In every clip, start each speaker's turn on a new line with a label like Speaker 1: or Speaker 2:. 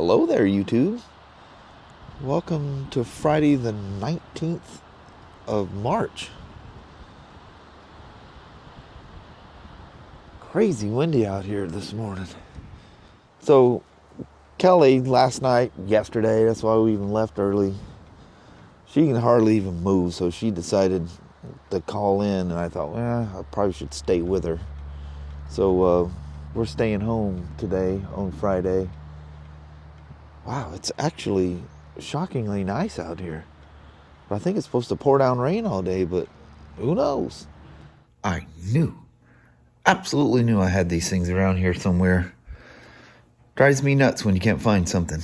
Speaker 1: Hello there, YouTube. Welcome to Friday the 19th of March. Crazy windy out here this morning. So, Kelly last night, yesterday, that's why we even left early. She can hardly even move, so she decided to call in, and I thought, well, I probably should stay with her. So, we're staying home today on Friday. Wow, it's actually shockingly nice out here. But I think it's supposed to pour down rain all day, but who knows? I absolutely knew I had these things around here somewhere. Drives me nuts when you can't find something.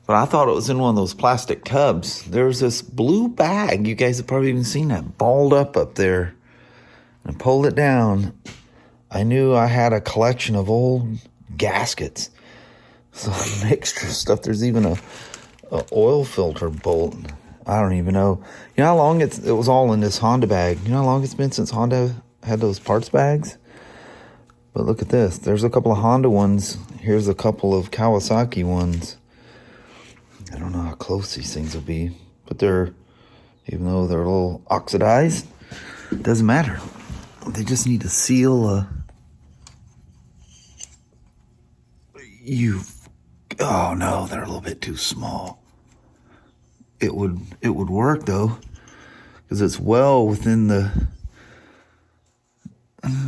Speaker 1: But I thought it was in one of those plastic tubs. There's this blue bag. You guys have probably even seen that balled up there. And I pulled it down. I knew I had a collection of old gaskets. Some extra stuff. There's even a oil filter bolt. I don't even know. You know how long it was all in this Honda bag? You know how long it's been since Honda had those parts bags? But look at this. There's a couple of Honda ones. Here's a couple of Kawasaki ones. I don't know how close these things will be. But even though they're a little oxidized, it doesn't matter. They just need to seal oh no, they're a little bit too small. It would work though, because it's well within the,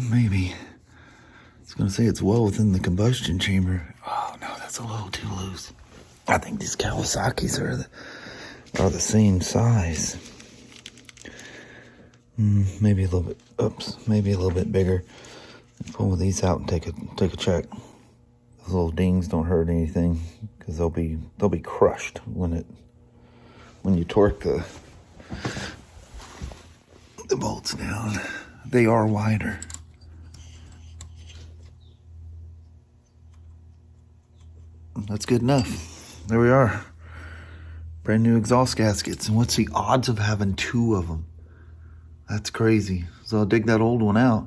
Speaker 1: maybe, I was gonna say it's well within the combustion chamber. Oh no, that's a little too loose. I think these Kawasaki's are the same size. Maybe a little bit, maybe a little bit bigger. Pull these out and take a check. Those little dings don't hurt anything, because they'll be crushed when you torque the bolts down. They are wider. That's good enough. There we are. Brand new exhaust gaskets. And what's the odds of having two of them? That's crazy. So I'll dig that old one out.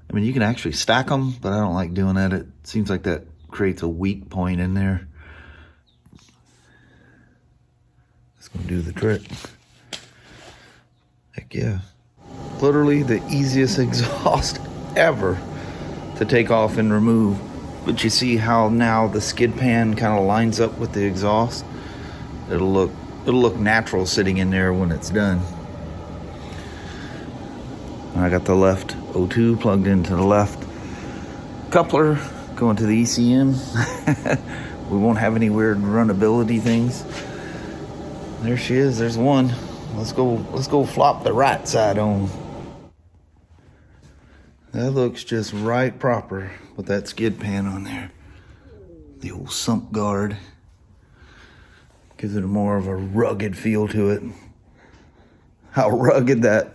Speaker 1: I mean, you can actually stack them, but I don't like doing that. It seems like that creates a weak point in there. It's gonna do the trick. Heck yeah. Literally the easiest exhaust ever to take off and remove. But you see how now the skid pan kind of lines up with the exhaust? It'll look natural sitting in there when it's done. I got the left O2 plugged into the left coupler, going to the ECM. We won't have any weird runability things. There she is. There's one. Let's go flop the right side on. That looks just right proper with that skid pan on there. The old sump guard gives it more of a rugged feel to it. How rugged that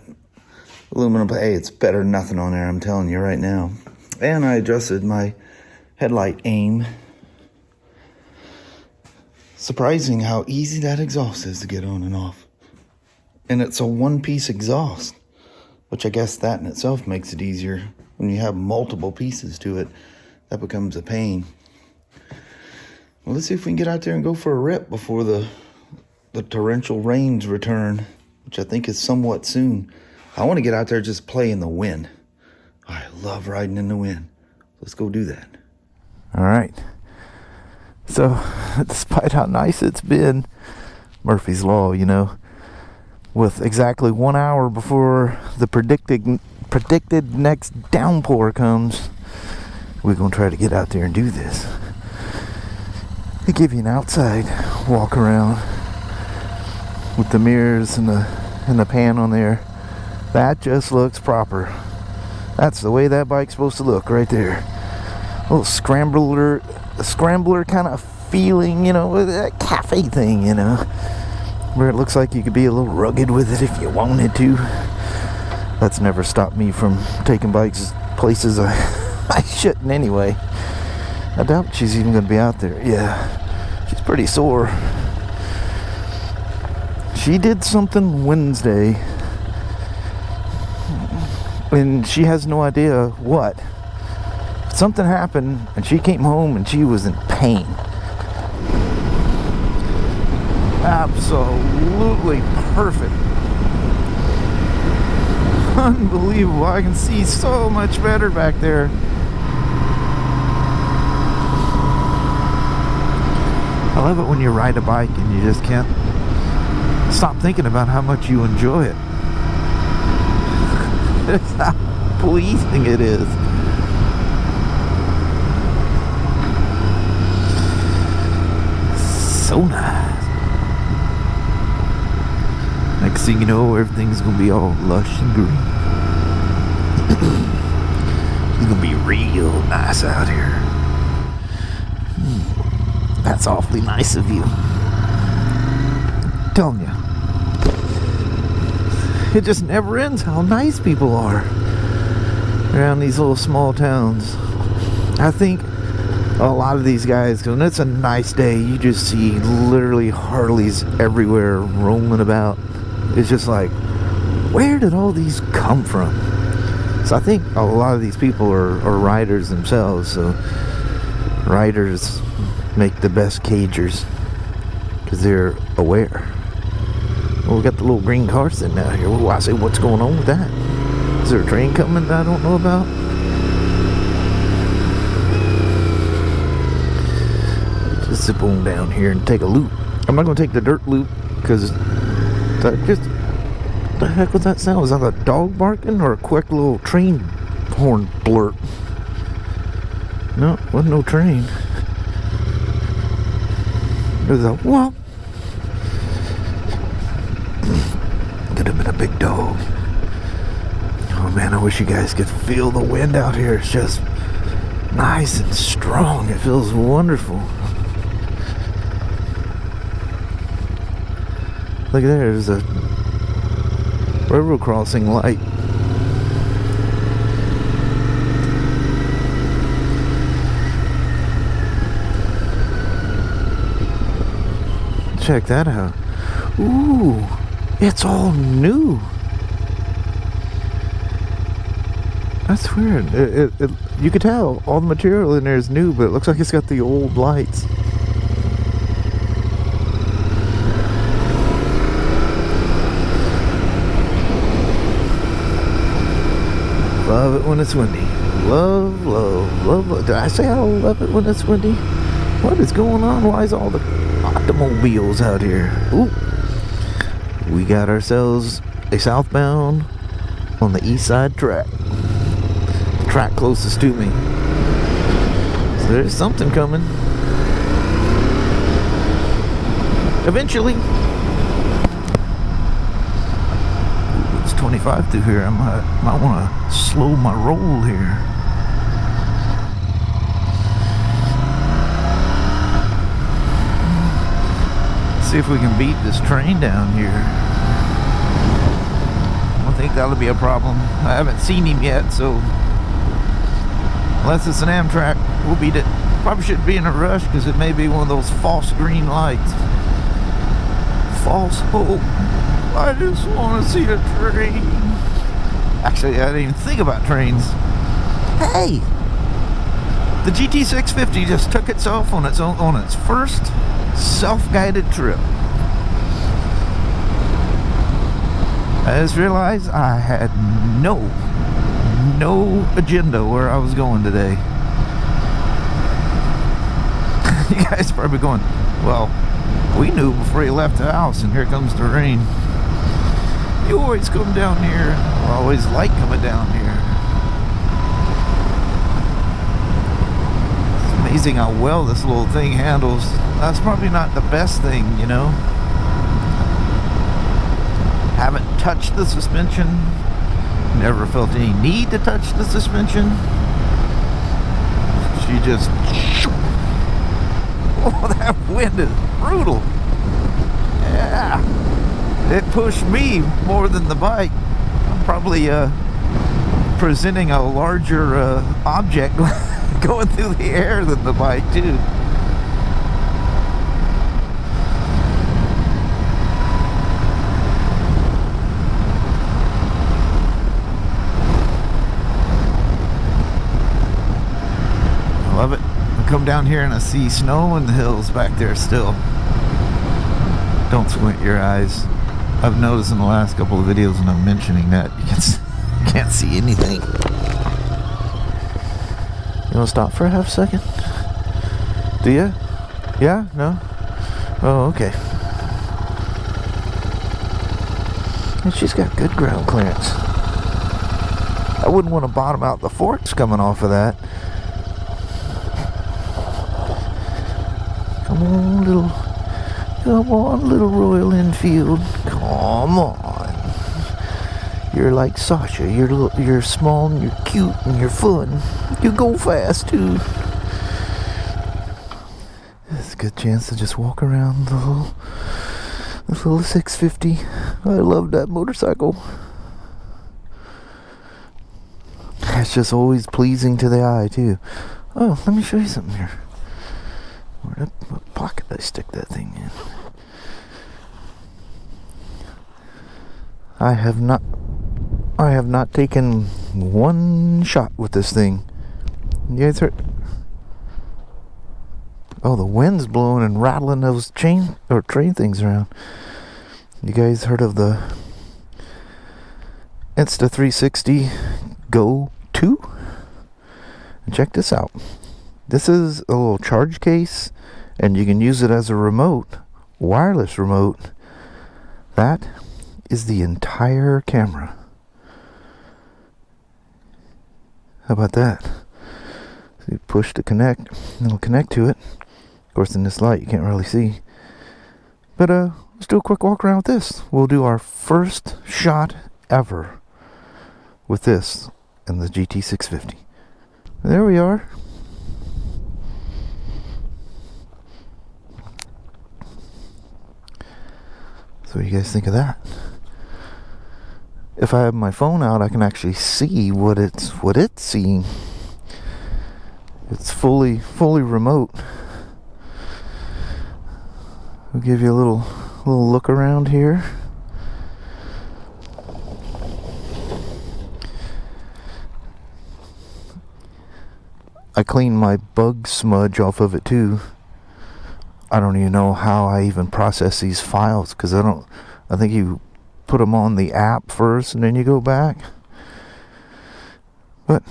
Speaker 1: aluminum, hey, it's better than nothing on there, I'm telling you right now. And I adjusted my headlight aim. Surprising how easy that exhaust is to get on and off. And it's a one-piece exhaust, which I guess that in itself makes it easier. When you have multiple pieces to it, that becomes a pain. Well, let's see if we can get out there and go for a rip before the torrential rains return, which I think is somewhat soon. I want to get out there and just play in the wind. I love riding in the wind. Let's go do that. All right. So, despite how nice it's been, Murphy's Law, you know, with exactly 1 hour before the predicted next downpour comes, we're going to try to get out there and do this. They give you an outside walk around with the mirrors and the pan on there. That just looks proper. That's the way that bike's supposed to look right there. A little scrambler kind of feeling, you know, that cafe thing, you know, where it looks like you could be a little rugged with it if you wanted to. That's never stopped me from taking bikes places I shouldn't anyway. I doubt she's even going to be out there. Yeah, she's pretty sore. She did something Wednesday, and she has no idea what. Something happened, and she came home and she was in pain.
Speaker 2: absolutely perfect. Unbelievable. I can see so much better back there. I love it when you ride a bike and you just can't stop thinking about how much you enjoy it. It's how pleasing it is. So nice. Next thing you know, everything's gonna be all lush and green. It's gonna be real nice out here. That's awfully nice of you. I'm telling you. It just never ends how nice people are around these little small towns. I think a lot of these guys, when it's a nice day, you just see literally Harleys everywhere roaming about. It's just like, where did all these come from? So I think a lot of these people are riders themselves. So riders make the best cagers because they're aware. Well, we got the little green car sitting out here. Well, I say, what's going on with that? Is there a train coming that I don't know about? Just zip on down here and take a loop. I'm not going to take the dirt loop because that just... What the heck was that sound? Was that a dog barking or a quick little train horn blurt? No, wasn't no train. It was a whoop. Could have been a big dog. Oh man, I wish you guys could feel the wind out here. It's just nice and strong. It feels wonderful. Look at there, there's a railroad crossing light. Check that out. Ooh, it's all new. That's weird. You could tell all the material in there is new, but it looks like it's got the old lights. Love it when it's windy. Love, love, love, love. Did I say I love it when it's windy? What is going on? Why is all the automobiles out here? Ooh. We got ourselves a southbound on the east side track. The track closest to me. So there's something coming. Eventually. 25 through here. I might want to slow my roll here. See if we can beat this train down here. I don't think that'll be a problem. I haven't seen him yet, so unless it's an Amtrak, we'll beat it. Probably shouldn't be in a rush because it may be one of those false green lights. False hope. I just want to see a train. Actually, I didn't even think about trains. Hey! The GT650 just took itself on its first self-guided trip. I just realized I had no agenda where I was going today. You guys are probably going, well, we knew before you left the house, and here comes the rain. You always come down here. I always like coming down here. It's amazing how well this little thing handles. That's probably not the best thing, you know. Haven't touched the suspension. Never felt any need to touch the suspension. She just... Oh, that wind is brutal. Yeah. It pushed me more than the bike. I'm probably presenting a larger object going through the air than the bike too. I love it. I come down here and I see snow in the hills back there still. Don't squint your eyes. I've noticed in the last couple of videos when I'm mentioning that you can't see anything. You want to stop for a half second? Do you? Yeah? No? Oh, okay. And she's got good ground clearance. I wouldn't want to bottom out the forks coming off of that. Come on, little Royal Enfield. Come on. You're like Sasha. You're small and you're cute and you're fun. You go fast too. It's a good chance to just walk around this little 650. I love that motorcycle. It's just always pleasing to the eye too. Oh, let me show you something here. What pocket did I stick that thing in? I have not taken one shot with this thing. You guys heard? Oh, the wind's blowing and rattling those train things around. You guys heard of the Insta360 Go 2? And check this out. This is a little charge case, and you can use it as a remote, wireless remote. That is the entire camera. How about that? So you push to connect, and it'll connect to it. Of course, in this light, you can't really see. But let's do a quick walk around with this. We'll do our first shot ever with this and the GT650. There we are. So what do you guys think of that? If I have my phone out, I can actually see what it's seeing. It's fully remote. We'll give you a little look around here. I cleaned my bug smudge off of it too. I don't even know how I even process these files, because I think you put them on the app first and then you go back. But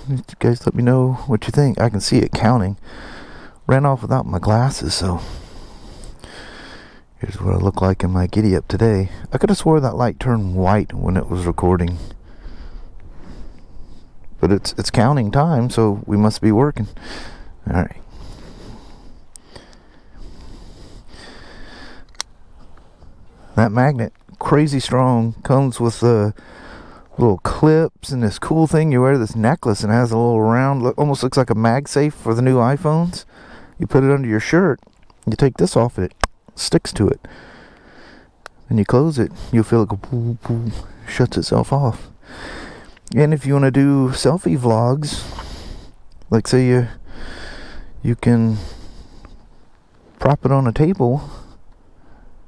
Speaker 2: you guys let me know what you think. I can see it counting. Ran off without my glasses, so here's what I look like in my giddy up today. I could have swore that light turned white when it was recording, but it's counting time, so we must be working. All right. That magnet, crazy strong, comes with little clips and this cool thing. You wear this necklace and it has a little round, almost looks like a MagSafe for the new iPhones. You put it under your shirt, you take this off, and it sticks to it. Then you close it, you'll feel it go poo poo, shuts itself off. And if you want to do selfie vlogs, like say you can prop it on a table.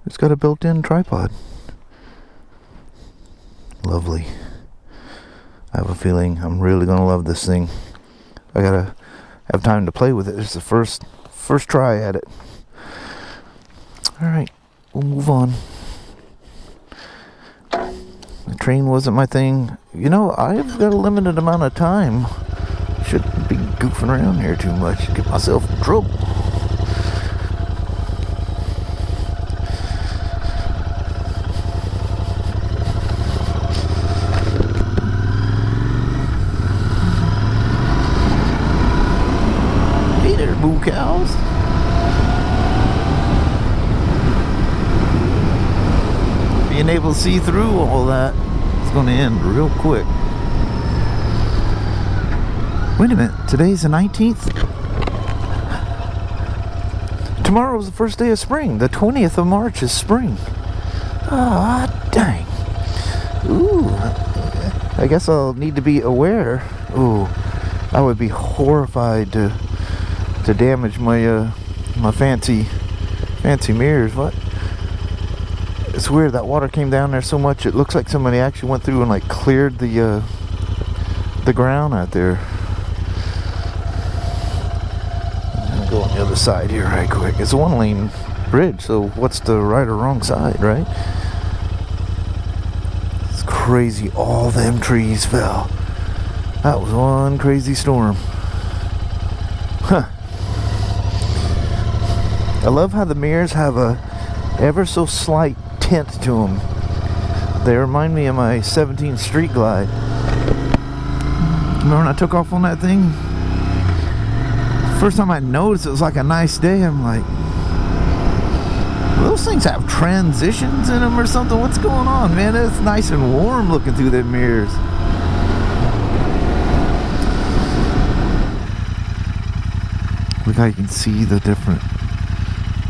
Speaker 2: It's got a built-in tripod. Lovely. I have a feeling I'm really gonna love this thing. I gotta have time to play with it. It's the first try at it. Alright, we'll move on. The train wasn't my thing. You know, I've got a limited amount of time. Shouldn't be goofing around here too much. Get myself in trouble. Cows. Being able to see through all that is going to end real quick. Wait a minute, today's the 19th? Tomorrow's the first day of spring. The 20th of March is spring. Ah, dang. Ooh, I guess I'll need to be aware. Ooh, I would be horrified to damage my my fancy mirrors. What? It's weird, that water came down there so much it looks like somebody actually went through and like cleared the ground out there. I'm gonna go on the other side here right quick. It's a one lane bridge, so what's the right or wrong side, right? It's crazy, all them trees fell. That was one crazy storm. Huh. I love how the mirrors have a ever so slight tint to them. They remind me of my 17 Street Glide. Remember when I took off on that thing? First time I noticed it was like a nice day, I'm like, those things have transitions in them or something? What's going on, man? It's nice and warm looking through them mirrors. Look how you can see the different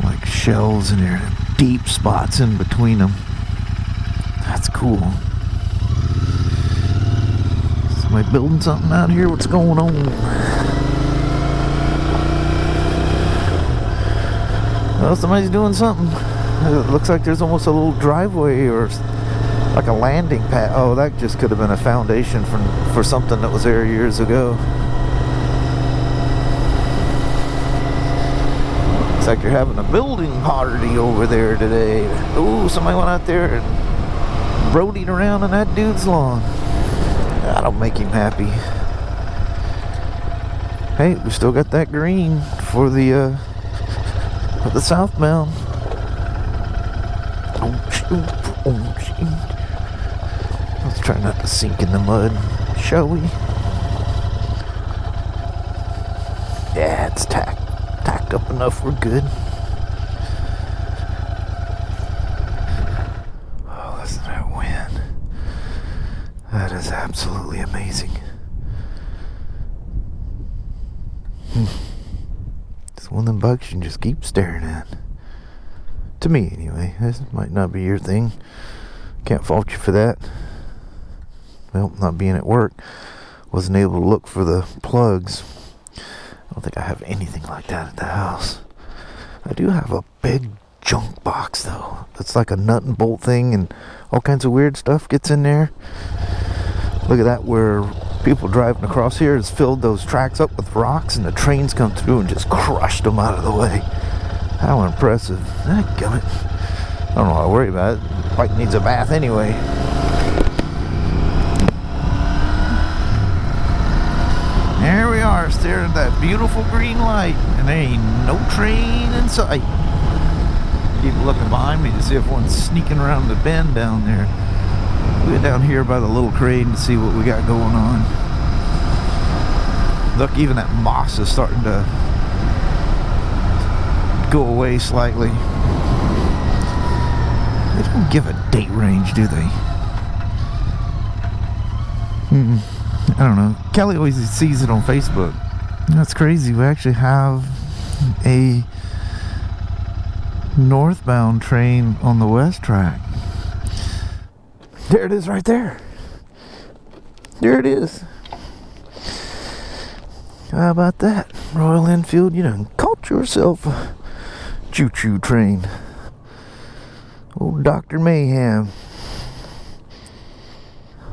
Speaker 2: like shells in there, deep spots in between them. That's cool. Somebody building something out here? What's going on? Well, somebody's doing something. It looks like there's almost a little driveway or like a landing pad. Oh, that just could have been a foundation for something that was there years ago. Looks like you're having a building party over there today. Ooh, somebody went out there and roadied around on that dude's lawn. That'll make him happy. Hey, we still got that green for the southbound. Let's try not to sink in the mud, shall we? Yeah, it's tacked up enough, we're good. Oh, listen to that wind. That is absolutely amazing. It's one of them bugs you can just keep staring at. To me, anyway. This might not be your thing. Can't fault you for that. Well, not being at work, wasn't able to look for the plugs. I don't think I have anything like that at the house. I do have a big junk box, though. It's like a nut and bolt thing, and all kinds of weird stuff gets in there. Look at that, where people driving across here has filled those tracks up with rocks, and the trains come through and just crushed them out of the way. How impressive. Dadgummit. I don't know how to worry about it. The bike needs a bath anyway. There we are, staring at that beautiful green light, and there ain't no train in sight. Keep looking behind me to see if one's sneaking around the bend down there. We went down here by the little crane to see what we got going on. Look, even that moss is starting to go away slightly. They don't give a date range, do they? I don't know. Kelly always sees it on Facebook. That's crazy. We actually have a northbound train on the west track. There it is right there. There it is. How about that? Royal Enfield, you done caught yourself a choo-choo train. Old Dr. Mayhem.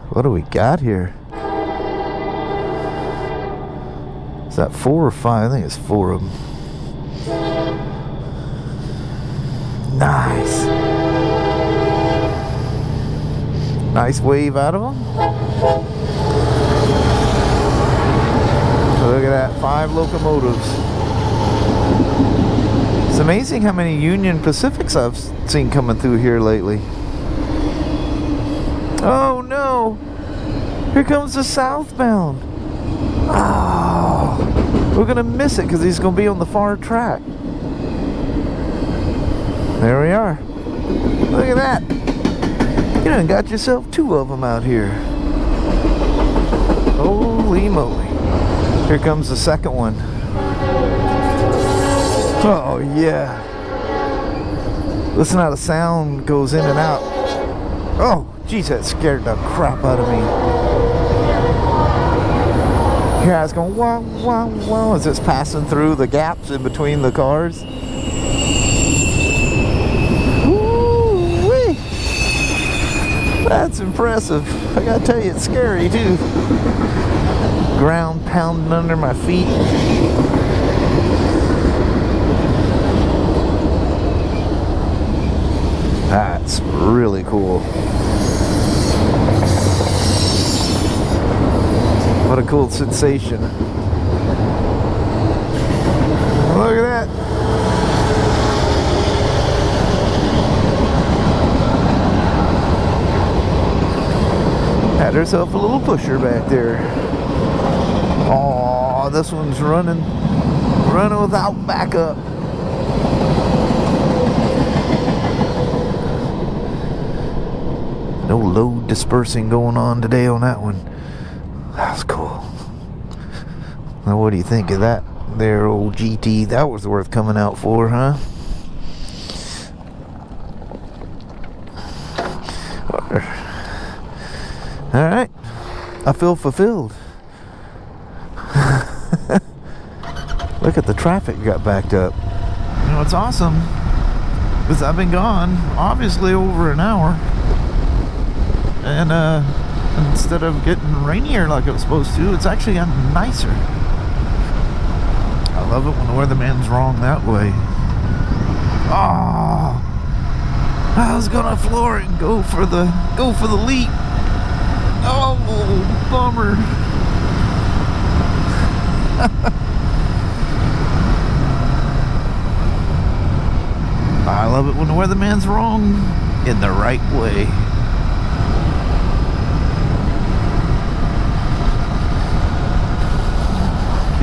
Speaker 2: What do we got here? Is that 4 or 5? I think it's 4 of them. Nice. Nice wave out of them. Look at that, 5 locomotives. It's amazing how many Union Pacifics I've seen coming through here lately. Oh no! Here comes the southbound. Oh, we're gonna miss it because he's gonna be on the far track. There we are. Look at that. You done got yourself 2 of them out here. Holy moly. Here comes the second one. Oh yeah. Listen how the sound goes in and out. Oh, geez, that scared the crap out of me. Here I was going wah, wah, wah as it's passing through the gaps in between the cars. Woo-wee. That's impressive. I gotta tell you, it's scary too. Ground pounding under my feet. It's really cool. What a cool sensation. Look at that. Had herself a little pusher back there. Oh, this one's running without backup. No load dispersing going on today on that one. That was cool. Now what do you think of that there old GT? That was worth coming out for, huh? Alright, I feel fulfilled. Look at the traffic got backed up. You know, it's awesome because I've been gone obviously over an hour, and instead of getting rainier like it was supposed to, it's actually gotten nicer. I love it when the weatherman's wrong that way. Oh, I was gonna floor it and go for the leap. Oh, bummer. I love it when the weatherman's wrong in the right way.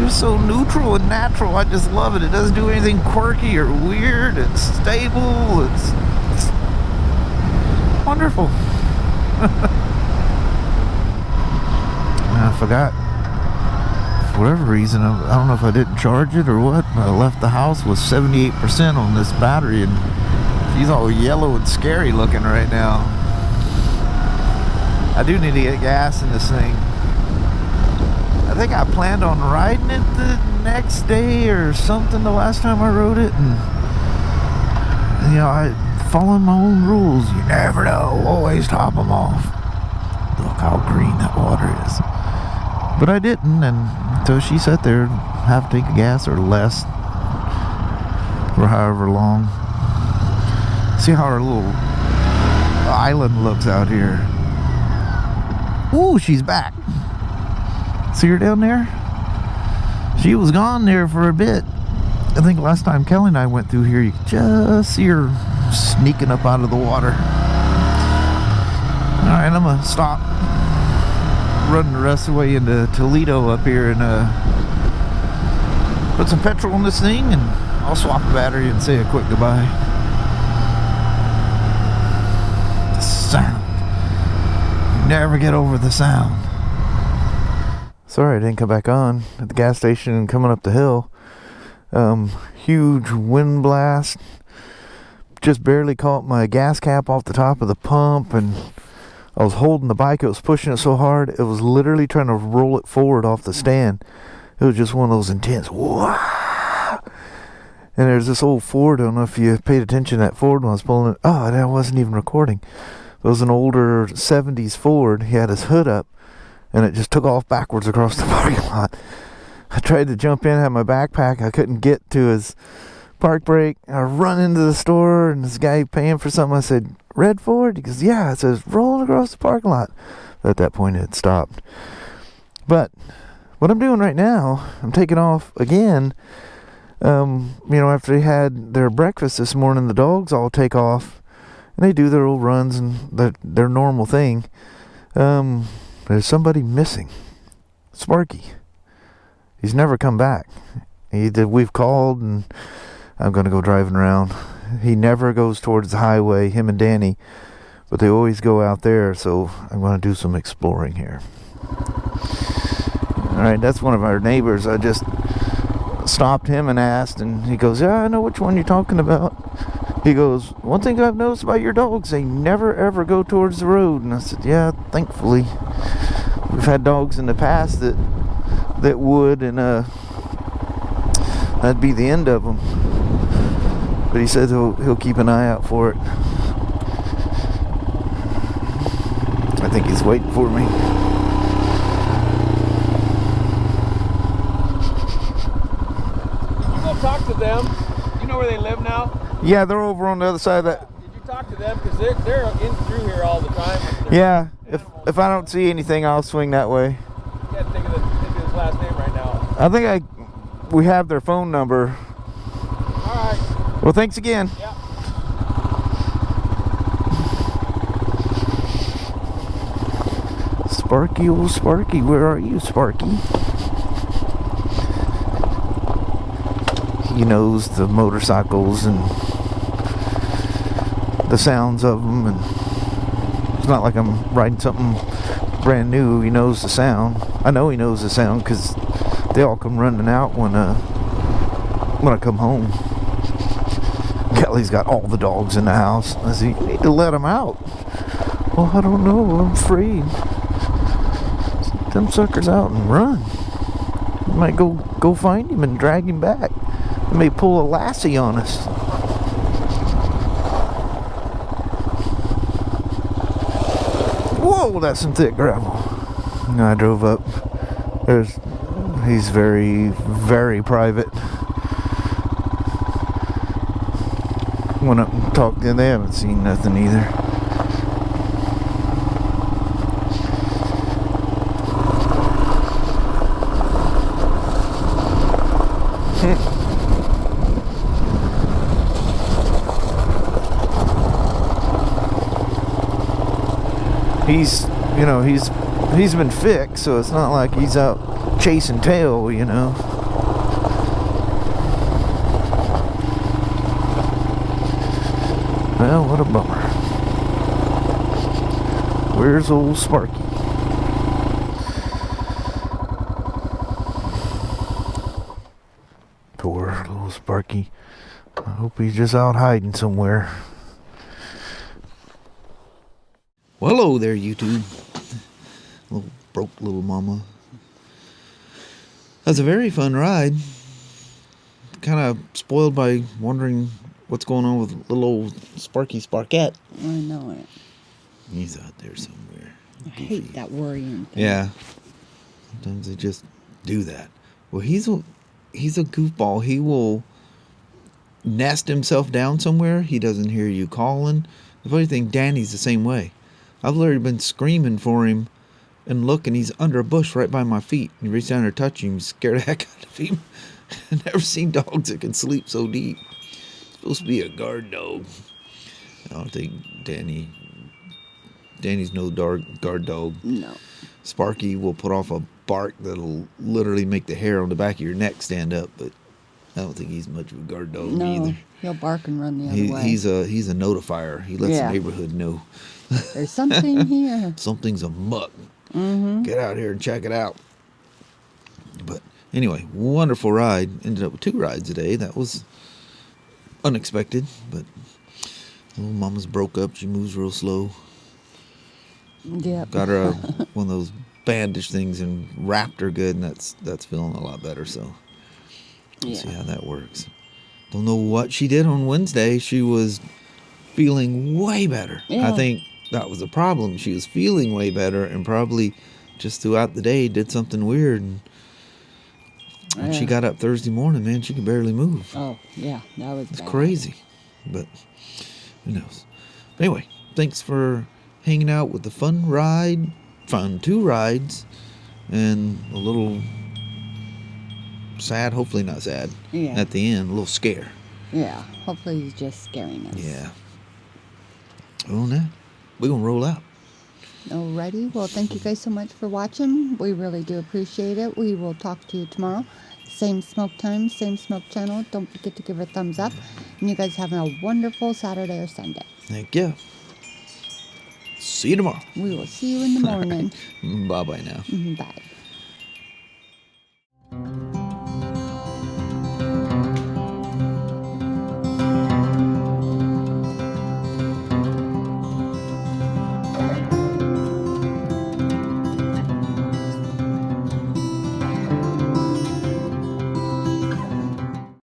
Speaker 2: It's so neutral and natural. I just love it. It doesn't do anything quirky or weird. It's stable. It's wonderful. I forgot. For whatever reason, I don't know if I didn't charge it or what, but I left the house with 78% on this battery, and she's all yellow and scary looking right now. I do need to get gas in this thing. I think I planned on riding it the next day or something the last time I rode it, and you know, I following my own rules. You never know. Always top them off. Look how green that water is. But I didn't, and so she sat there, half a tank of gas or less for however long. See how our little island looks out here. Ooh, she's back. See her down there? She was gone there for a bit. I think last time Kelly and I went through here, you could just see her sneaking up out of the water. Alright, I'm gonna stop, run the rest of the way into Toledo up here, and put some petrol in this thing, and I'll swap the battery and say a quick goodbye. The sound. Never get over the sound. Sorry I didn't come back on at the gas station and coming up the hill. Huge wind blast. Just barely caught my gas cap off the top of the pump, and I was holding the bike. It was pushing it so hard, it was literally trying to roll it forward off the stand. It was just one of those intense wow. And there's this old Ford. I don't know if you paid attention to that Ford when I was pulling it. Oh, and I wasn't even recording. It was an older 70s Ford. He had his hood up, and it just took off backwards across the parking lot. I tried to jump in, had my backpack. I couldn't get to his park brake. I run into the store, and this guy paying for something. I said, "Red Ford?" He goes, "Yeah." It says, "Rolling across the parking lot." At that point, it had stopped. But what I'm doing right now, I'm taking off again. You know, after they had their breakfast this morning, the dogs all take off, and they do their old runs and their normal thing. There's somebody missing. Sparky. He's never come back. We've called, and I'm going to go driving around. He never goes towards the highway, him and Danny, but they always go out there, so I'm going to do some exploring here. Alright, that's one of our neighbors. I just stopped him and asked, and he goes, "Yeah, I know which one you're talking about." He goes, "One thing I've noticed about your dogs, they never ever go towards the road." And I said, "Yeah, thankfully. We've had dogs in the past that would, and that'd be the end of them." But he says he'll keep an eye out for it. I think he's waiting for me.
Speaker 3: Talk to them. You know where they live now?
Speaker 2: Yeah, they're over on the other side of that.
Speaker 3: Did you talk to them because they're in through here all the time.
Speaker 2: Yeah, if I don't see anything, I'll swing that way.
Speaker 3: Can't think of his last name right now.
Speaker 2: I think we have their phone number.
Speaker 3: All right.
Speaker 2: Well, thanks again.
Speaker 3: Yeah.
Speaker 2: Sparky, old Sparky, where are you, Sparky? He knows the motorcycles and the sounds of them, and it's not like I'm riding something brand new. He knows the sound. I know he knows the sound because they all come running out when I come home. Kelly's got all the dogs in the house. I said, you need to let them out. Well, I don't know. I'm afraid. Let them suckers out and run. You might go find him and drag him back. They may pull a lassie on us. Whoa, that's some thick gravel. I drove up. He's very, very private. Went up and talked to them. They haven't seen nothing either. He's been fixed, so it's not like he's out chasing tail, you know. Well, what a bummer. Where's old Sparky? Poor little Sparky. I hope he's just out hiding somewhere. Well, hello there, YouTube. Little broke little mama. That's a very fun ride. Kind of spoiled by wondering what's going on with little old Sparky Sparkette.
Speaker 4: I know it.
Speaker 1: He's out there somewhere.
Speaker 4: I hate that worrying thing.
Speaker 1: Yeah. Sometimes they just do that. Well, he's a goofball. He will nest himself down somewhere. He doesn't hear you calling. The funny thing, Danny's the same way. I've literally been screaming for him and look, and he's under a bush right by my feet. And you reach down there to touch him, scare the heck out of him. I've never seen dogs that can sleep so deep. It's supposed to be a guard dog. I don't think Danny's no guard dog.
Speaker 4: No.
Speaker 1: Sparky will put off a bark that'll literally make the hair on the back of your neck stand up, but I don't think he's much of a guard dog either.
Speaker 4: He'll bark and run the other way.
Speaker 1: He's a notifier. He lets the neighborhood know.
Speaker 4: There's something here.
Speaker 1: Something's amuck.
Speaker 4: Mm-hmm.
Speaker 1: Get out here and check it out. But anyway, wonderful ride. Ended up with 2 rides today. That was unexpected, but little mama's broke up. She moves real slow.
Speaker 4: Yep.
Speaker 1: Got her one of those bandage things and wrapped her good, and that's feeling a lot better. So we'll see how that works. Don't know what she did on Wednesday. She was feeling way better.
Speaker 4: Yeah.
Speaker 1: I think that was the problem. She was feeling way better, and probably just throughout the day did something weird. And when she got up Thursday morning, man, she could barely move.
Speaker 4: Oh, yeah, that was
Speaker 1: It's
Speaker 4: bad.
Speaker 1: crazy, but who knows? But anyway, thanks for hanging out with the fun 2 rides, and a little sad, hopefully not sad, at the end, a little scare.
Speaker 4: Yeah, hopefully he's just scaring us.
Speaker 1: Yeah. Well, now, we're going to roll out.
Speaker 4: Alrighty, well, thank you guys so much for watching. We really do appreciate it. We will talk to you tomorrow. Same smoke time, same smoke channel. Don't forget to give it a thumbs up. And you guys have a wonderful Saturday or Sunday.
Speaker 1: Thank you. See you tomorrow.
Speaker 4: We will see you in the morning.
Speaker 1: Bye-bye now.
Speaker 4: Bye.